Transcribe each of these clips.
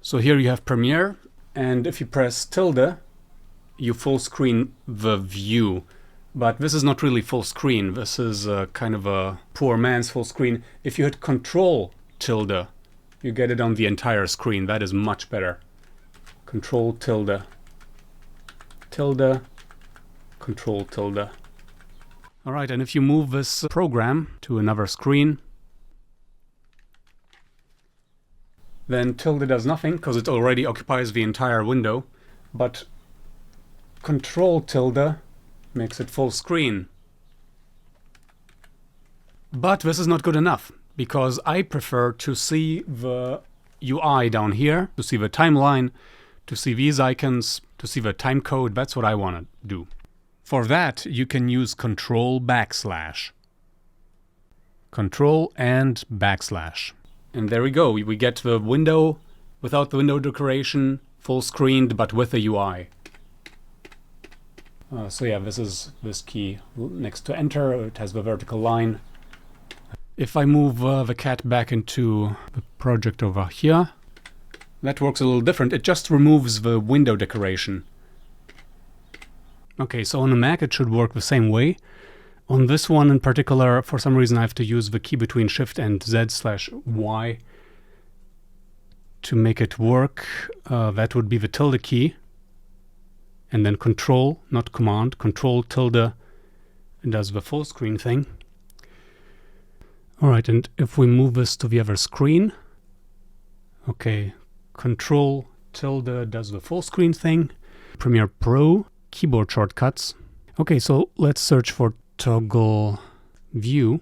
So here you have Premiere, and if you press tilde, you full screen the view. But this is not really full screen. This is kind of a poor man's full screen. If you hit Control tilde, you get it on the entire screen. That is much better. Control tilde, tilde, Control tilde. All right, and if you move this program to another screen, then tilde does nothing because it already occupies the entire window. But Control tilde makes it full screen. But this is not good enough, because I prefer to see the UI down here, to see the timeline, to see these icons, to see the time code. That's what I want to do. For that, you can use Control \. Control and \. And there we go. We get the window without the window decoration, full screened, but with the UI. So yeah, this is this key next to Enter. It has the vertical line. If I move the cat back into the project over here, that works a little different. It just removes the window decoration. Okay, so on a Mac it should work the same way. On this one in particular, for some reason I have to use the key between Shift and Z/Y to make it work. That would be the tilde key. And then Control, not Command, Control tilde does the full screen thing. All right, and if we move this to the other screen, okay, Control tilde does the full screen thing. Premiere Pro, keyboard shortcuts. Okay, so let's search for toggle view,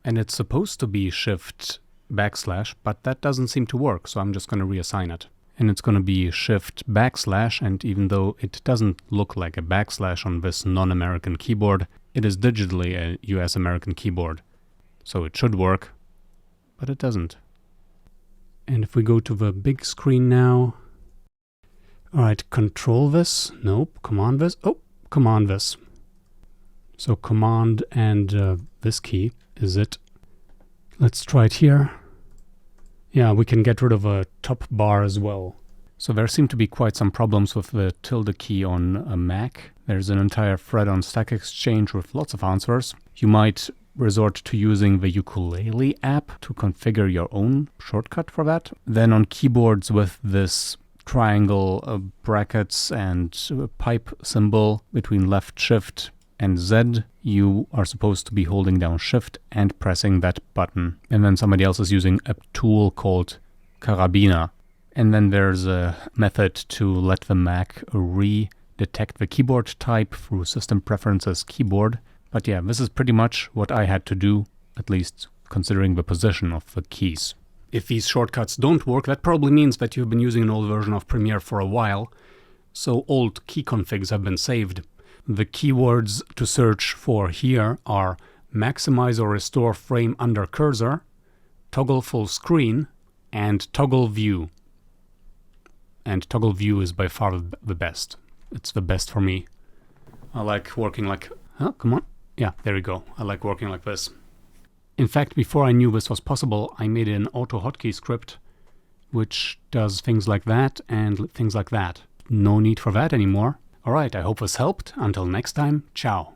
and it's supposed to be Shift \, but that doesn't seem to work, so I'm just going to reassign it. And it's going to be Shift \, and even though it doesn't look like a \ on this non-American keyboard, it is digitally a US American keyboard. So it should work, but it doesn't. And if we go to the big screen now, all right, Control this, nope, Command this, oh, Command this. So Command and this key is it. Let's try it here. Yeah, we can get rid of a top bar as well. So there seem to be quite some problems with the tilde key on a Mac. There's an entire thread on Stack Exchange with lots of answers. You might resort to using the Ukulele app to configure your own shortcut for that. Then on keyboards with this triangle brackets and pipe symbol between left Shift and Z, you are supposed to be holding down Shift and pressing that button. And then somebody else is using a tool called Carabiner. And then there's a method to let the Mac re-detect the keyboard type through System Preferences Keyboard. But yeah, this is pretty much what I had to do, at least considering the position of the keys. If these shortcuts don't work, that probably means that you've been using an old version of Premiere for a while, so old key configs have been saved. The keywords to search for here are maximize or restore frame under cursor, toggle full screen, and toggle view. And toggle view is by far the best. It's the best for me. I like working like... Huh, come on. Yeah, there we go. I like working like this. In fact, before I knew this was possible, I made an AutoHotKey script which does things like that and things like that. No need for that anymore. Alright, I hope this helped. Until next time, ciao.